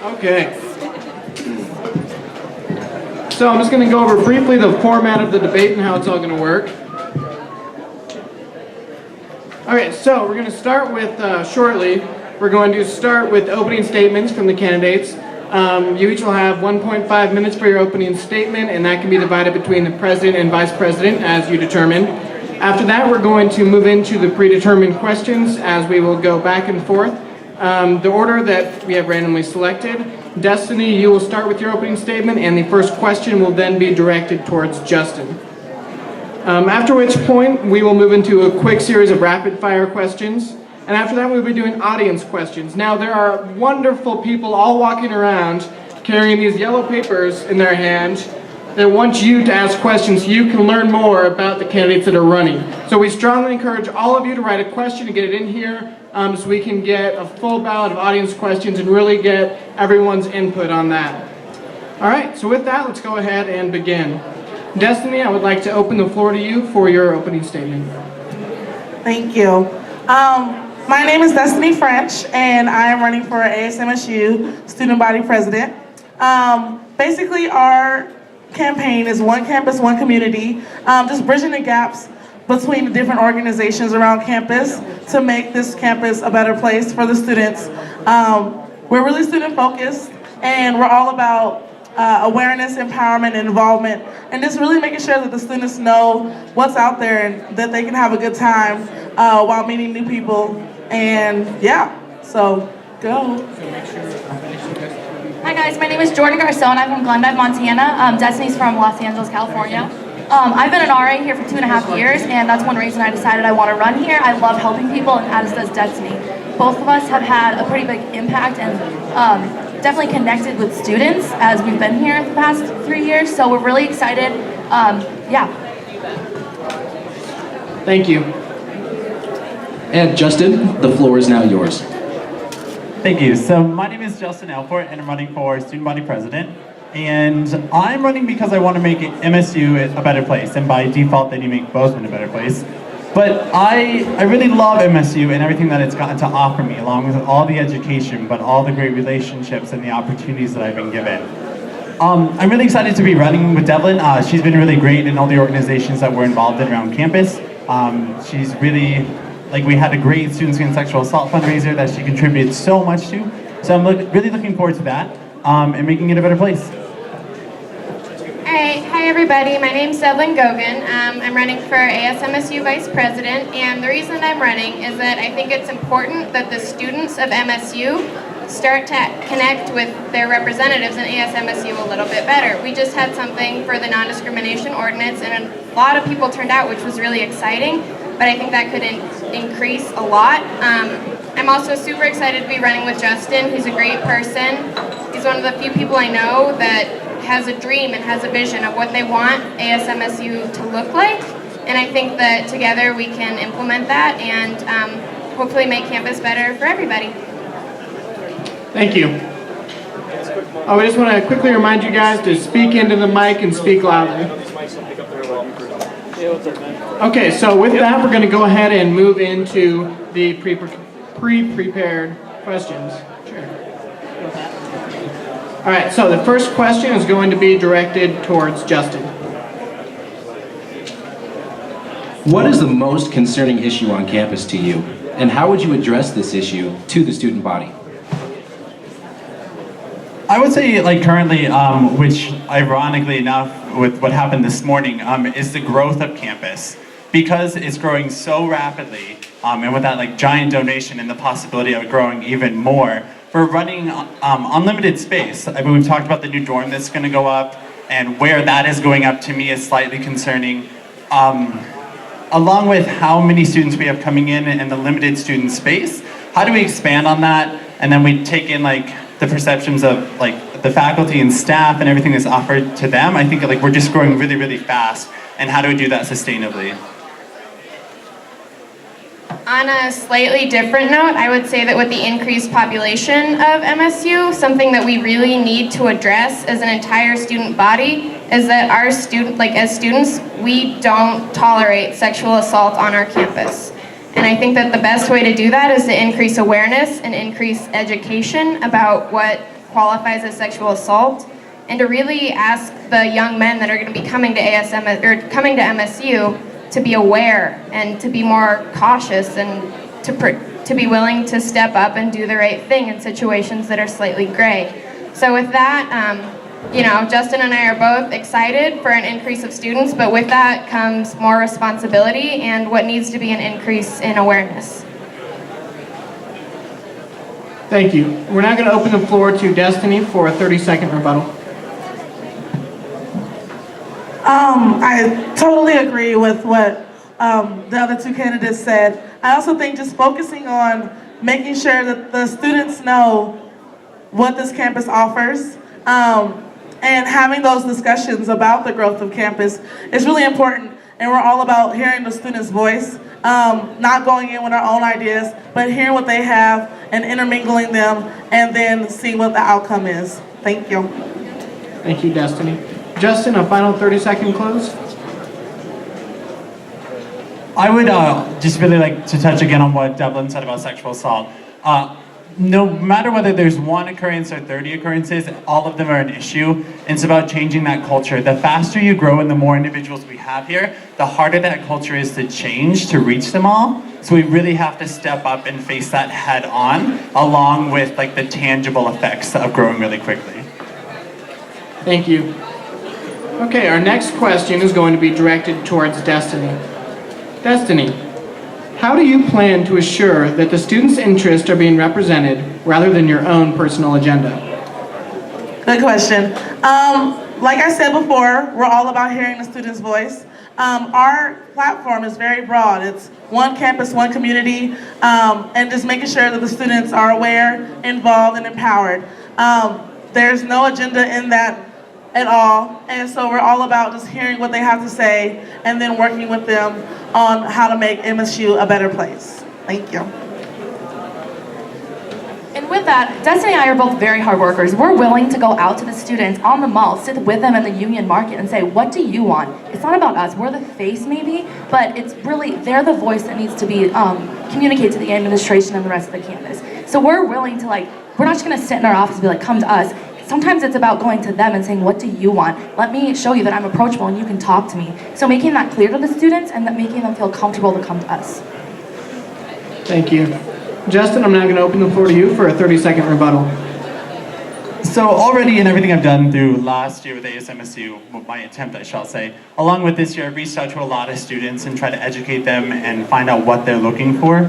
Okay. So I'm just going to go over briefly the format of the debate and how it's all going to work. Okay, so we're going to start with, shortly, we're going to start with opening statements from the candidates. You each will have 1.5 minutes for your opening statement, and that can be divided between the president and vice president as you determine. After that, we're going to move into the predetermined questions as we will go back and forth. The order that we have randomly selected. Destiny, you will start with your opening statement, and the first question will then be directed towards Justin. After which point, we will move into a quick series of rapid-fire questions. And after that, we'll be doing audience questions. Now, there are wonderful people all walking around carrying these yellow papers in their hand that want you to ask questions so you can learn more about the candidates that are running. So we strongly encourage all of you to write a question and get it in here so we can get a full ballot of audience questions and really get everyone's input on that. All right, so with that, let's go ahead and begin. Destiny, I would like to open the floor to you for your opening statement. Thank you. My name is Destiny French, and I am running for ASMSU Student Body President. Basically, our campaign is one campus, one community, just bridging the gaps between the different organizations around campus to make this campus a better place for the students. We're really student focused, and we're all about awareness, empowerment, and involvement, and just really making sure that the students know what's out there and that they can have a good time while meeting new people. And yeah, so go. Hi guys, my name is Jordan Garcon. I'm from Glendive, Montana. Destiny's from Los Angeles, California. I've been an RA here for 2.5 years, and that's one reason I decided I want to run here. I love helping people, and as does Destiny. Both of us have had a pretty big impact and definitely connected with students as we've been here the past 3 years, so we're really excited. Yeah. Thank you. And Justin, the floor is now yours. Thank you. So my name is Justin Alfort, and I'm running for Student Body President. And I'm running because I want to make MSU a better place, and by default then you make Bozeman a better place. But I really love MSU and everything that it's gotten to offer me, along with all the education, but all the great relationships and the opportunities that I've been given. I'm really excited to be running with Devlin. She's been really great in all the organizations that we're involved in around campus. She's really, we had a great Students Against Sexual Assault fundraiser that she contributed so much to. So I'm really looking forward to that and making it a better place. Hi everybody, my name's Devlin Gogan. I'm running for ASMSU Vice President, and the reason I'm running is that I think it's important that the students of MSU start to connect with their representatives in ASMSU a little bit better. We just had something for the non-discrimination ordinance, and a lot of people turned out, which was really exciting, but I think that could increase a lot. I'm also super excited to be running with Justin. He's a great person. He's one of the few people I know that has a dream and has a vision of what they want ASMSU to look like, and I think that together we can implement that and hopefully make campus better for everybody. Thank you. I just want to quickly remind you guys to speak into the mic and speak loudly. Okay, so with that, we're going to go ahead and move into the pre-prepared questions. Sure. All right, so the first question is going to be directed towards Justin. What is the most concerning issue on campus to you, and how would you address this issue to the student body? I would say, currently, which ironically enough, with what happened this morning, is the growth of campus. Because it's growing so rapidly, and with that giant donation and the possibility of it growing even more, we're running unlimited space. I mean, we've talked about the new dorm that's going to go up, and where that is going up to me is slightly concerning. Along with how many students we have coming in and the limited student space, how do we expand on that? And then we take in the perceptions of the faculty and staff and everything that's offered to them. I think we're just growing really, really fast, and how do we do that sustainably? On a slightly different note, I would say that with the increased population of MSU, something that we really need to address as an entire student body is that our as students, we don't tolerate sexual assault on our campus. And I think that the best way to do that is to increase awareness and increase education about what qualifies as sexual assault, and to really ask the young men that are going to be coming to coming to MSU to be aware and to be more cautious and to be willing to step up and do the right thing in situations that are slightly gray. So with that, you know, Justin and I are both excited for an increase of students, but with that comes more responsibility and what needs to be an increase in awareness. Thank you. We're now going to open the floor to Destiny for a 30-second rebuttal. I totally agree with what the other two candidates said. I also think just focusing on making sure that the students know what this campus offers, and having those discussions about the growth of campus is really important. And we're all about hearing the students' voice, not going in with our own ideas, but hearing what they have and intermingling them, and then seeing what the outcome is. Thank you. Thank you, Destiny. Justin, a final 30-second close? I would just really like to touch again on what Devlin said about sexual assault. No matter whether there's one occurrence or 30 occurrences, all of them are an issue. It's about changing that culture. The faster you grow and the more individuals we have here, the harder that culture is to change, to reach them all. So we really have to step up and face that head on, along with like the tangible effects of growing really quickly. Thank you. Okay, our next question is going to be directed towards Destiny. Destiny, how do you plan to assure that the students' interests are being represented rather than your own personal agenda? Good question. Like I said before, we're all about hearing the students' voice. Our platform is very broad. It's one campus, one community, and just making sure that the students are aware, involved, and empowered. There's no agenda in that at all, and so we're all about just hearing what they have to say and then working with them on how to make MSU a better place. Thank you. And with that, Destiny and I are both very hard workers. We're willing to go out to the students on the mall, sit with them in the Union Market and say, what do you want? It's not about us. We're the face maybe, but it's really, they're the voice that needs to be communicated to the administration and the rest of the campus. So we're willing to we're not just gonna sit in our office and be like, come to us. Sometimes it's about going to them and saying, what do you want? Let me show you that I'm approachable and you can talk to me. So making that clear to the students and that making them feel comfortable to come to us. Thank you. Justin, I'm now going to open the floor to you for a 30-second rebuttal. So already in everything I've done through last year with ASMSU, my attempt I shall say, along with this year I've reached out to a lot of students and tried to educate them and find out what they're looking for.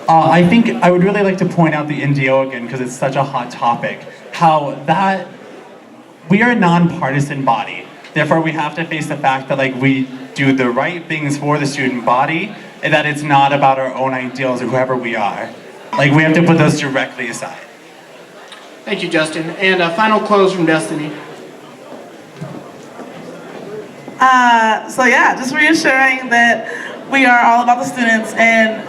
I think I would really like to point out the NDO again because it's such a hot topic. How that we are a nonpartisan body. Therefore, we have to face the fact that we do the right things for the student body, and that it's not about our own ideals or whoever we are. We have to put those directly aside. Thank you, Justin. And a final close from Destiny. So yeah, just reassuring that we are all about the students and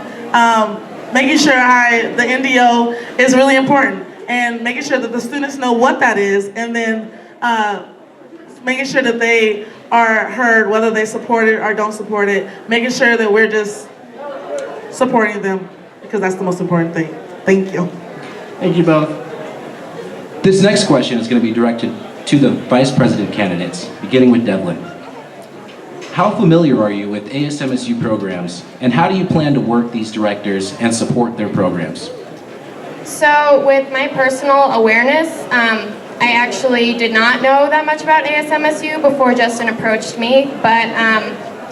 making sure the NDO is really important. And making sure that the students know what that is, and then making sure that they are heard, whether they support it or don't support it, making sure that we're just supporting them, because that's the most important thing. Thank you. Thank you both. This next question is going to be directed to the vice president candidates, beginning with Devlin. How familiar are you with ASMSU programs, and how do you plan to work these directors and support their programs? So with my personal awareness, I actually did not know that much about ASMSU before Justin approached me, but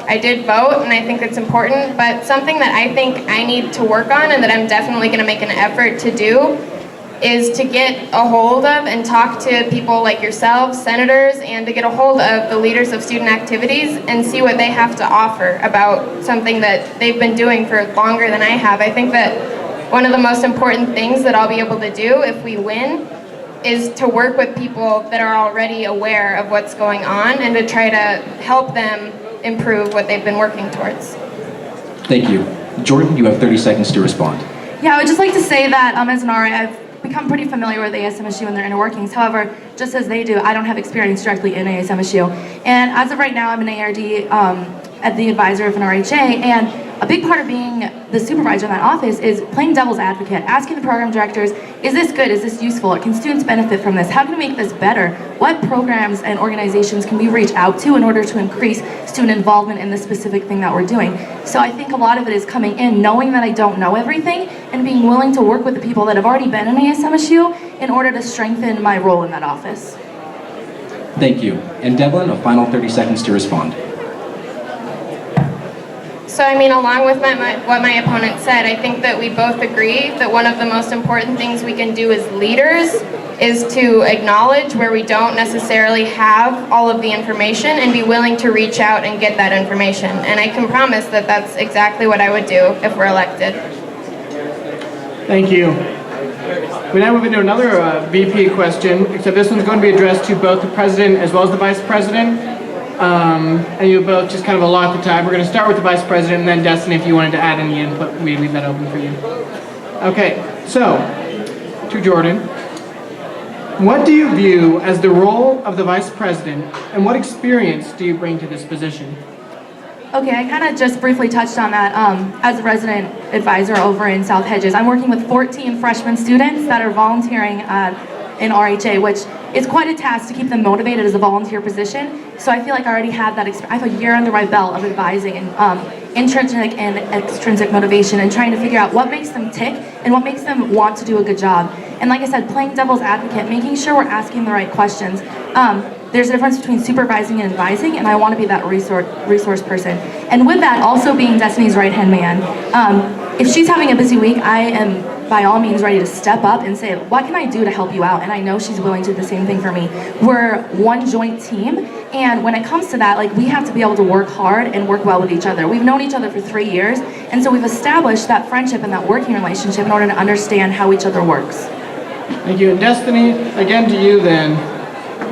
I did vote and I think it's important. But something that I think I need to work on and that I'm definitely going to make an effort to do is to get a hold of and talk to people like yourselves, senators, and to get a hold of the leaders of student activities and see what they have to offer about something that they've been doing for longer than I have. I think that one of the most important things that I'll be able to do if we win is to work with people that are already aware of what's going on and to try to help them improve what they've been working towards. Thank you. Jordan, you have 30 seconds to respond. Yeah, I would just like to say that as an RA, I've become pretty familiar with ASMSU and their inner workings. However, just as they do, I don't have experience directly in ASMSU. And as of right now, I'm an ARD at the advisor of an RHA, and a big part of being the supervisor in that office is playing devil's advocate, asking the program directors, is this good, is this useful, can students benefit from this, how can we make this better, what programs and organizations can we reach out to in order to increase student involvement in the specific thing that we're doing. So I think a lot of it is coming in, knowing that I don't know everything, and being willing to work with the people that have already been in ASMSU in order to strengthen my role in that office. Thank you. And Devlin, a final 30 seconds to respond. So I mean, along with what my opponent said, I think that we both agree that one of the most important things we can do as leaders is to acknowledge where we don't necessarily have all of the information and be willing to reach out and get that information. And I can promise that that's exactly what I would do if we're elected. Thank you. We now move into another VP question, except this one's going to be addressed to both the president as well as the vice president. And you both just kind of allot the time. We're going to start with the vice president, and then Destiny, if you wanted to add any input, we leave that open for you. Okay, so to Jordan, what do you view as the role of the vice president, and what experience do you bring to this position? Okay, I kind of just briefly touched on that as a resident advisor over in South Hedges. I'm working with 14 freshman students that are volunteering in RHA, which is quite a task to keep them motivated as a volunteer position. So I feel like I already have that experience. I have a year under my belt of advising and intrinsic and extrinsic motivation and trying to figure out what makes them tick and what makes them want to do a good job. And like I said, playing devil's advocate, making sure we're asking the right questions. There's a difference between supervising and advising, and I want to be that resource person. And with that, also being Destiny's right-hand man. If she's having a busy week, I am by all means ready to step up and say, what can I do to help you out? And I know she's willing to do the same thing for me. We're one joint team, and when it comes to that, like, we have to be able to work hard and work well with each other. We've known each other for 3 years, and so we've established that friendship and that working relationship in order to understand how each other works. Thank you. And Destiny, again to you then,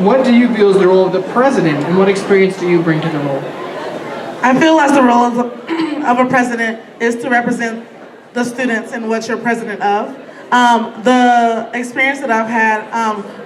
what do you view as the role of the president, and what experience do you bring to the role? I feel as the role of a president is to represent the students and what you're president of. The experience that I've had,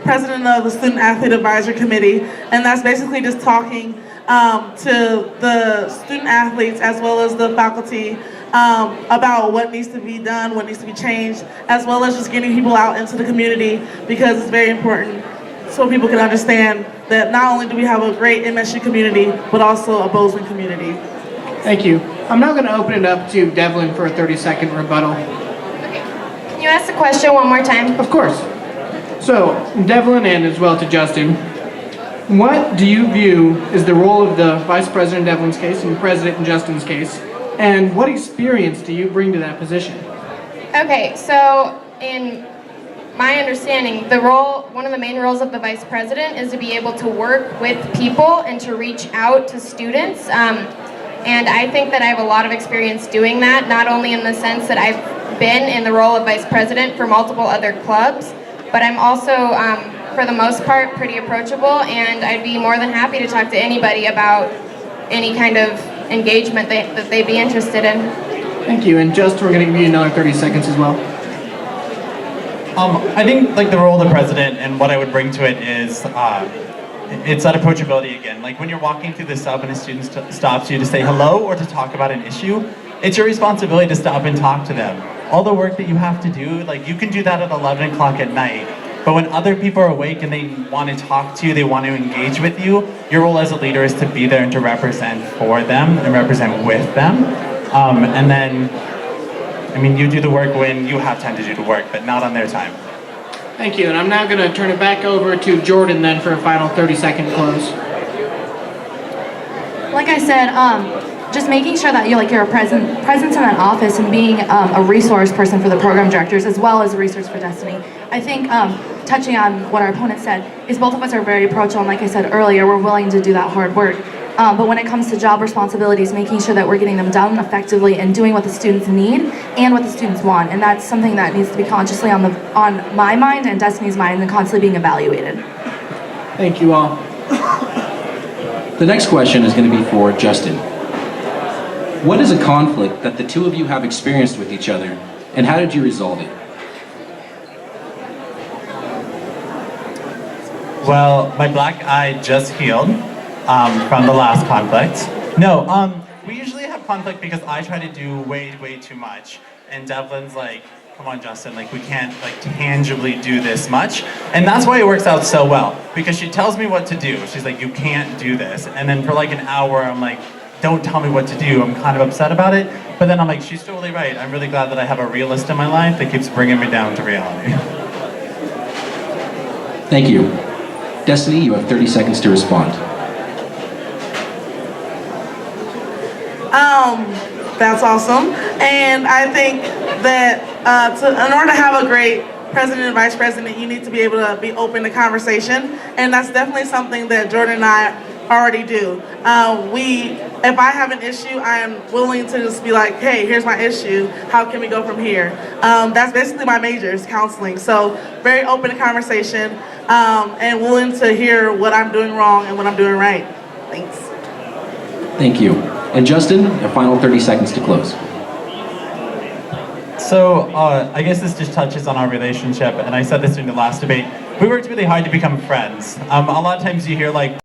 president of the Student Athlete Advisory Committee, and that's basically just talking to the student athletes as well as the faculty about what needs to be done, what needs to be changed, as well as just getting people out into the community, because it's very important so people can understand that not only do we have a great MSU community, but also a Bozeman community. Thank you. I'm now going to open it up to Devlin for a 30-second rebuttal. Can you ask the question one more time? Of course. So, Devlin, and as well to Justin, what do you view as the role of the vice president in Devlin's case and president in Justin's case, and what experience do you bring to that position? Okay, so in my understanding, one of the main roles of the vice president is to be able to work with people and to reach out to students. And I think that I have a lot of experience doing that, not only in the sense that I've been in the role of vice president for multiple other clubs, but I'm also, for the most part, pretty approachable, and I'd be more than happy to talk to anybody about any kind of engagement that they'd be interested in. Thank you. And Justin, we're going to give you another 30 seconds as well. I think like the role of the president and what I would bring to it is it's that approachability again. Like when you're walking through the sub and a student stops you to say hello or to talk about an issue, it's your responsibility to stop and talk to them. All the work that you have to do, like you can do that at 11 o'clock at night, but when other people are awake and they want to talk to you, they want to engage with you, your role as a leader is to be there and to represent for them and represent with them. And then, I mean, you do the work when you have time to do the work, but not on their time. Thank you. And I'm now going to turn it back over to Jordan then for a final 30-second close. Like I said, just making sure that you're a presence in that office and being a resource person for the program directors as well as a resource for Destiny. I think touching on what our opponent said is both of us are very approachable, and like I said earlier, we're willing to do that hard work. But when it comes to job responsibilities, making sure that we're getting them done effectively and doing what the students need and what the students want, and that's something that needs to be consciously on my mind and Destiny's mind and constantly being evaluated. Thank you all. The next question is going to be for Justin. What is a conflict that the two of you have experienced with each other, and how did you resolve it? Well, my black eye just healed from the last conflict. No, conflict because I try to do way too much, and Devlin's like, come on, Justin, like we can't like tangibly do this much. And that's why it works out so well, because she tells me what to do. She's like, you can't do this. And then for like an hour, I'm like, don't tell me what to do. I'm kind of upset about it. But then I'm like, she's totally right. I'm really glad that I have a realist in my life that keeps bringing me down to reality. Thank you. Destiny, you have 30 seconds to respond. That's awesome. And I think that in order to have a great president and vice president, you need to be able to be open to conversation. And that's definitely something that Jordan and I already do. If I have an issue, I am willing to just be like, hey, here's my issue. How can we go from here? That's basically my major is counseling. So very open to conversation and willing to hear what I'm doing wrong and what I'm doing right. Thanks. Thank you. And Justin, a final 30 seconds to close. So I guess this just touches on our relationship, and I said this during the last debate. We worked really hard to become friends. A lot of times you hear like,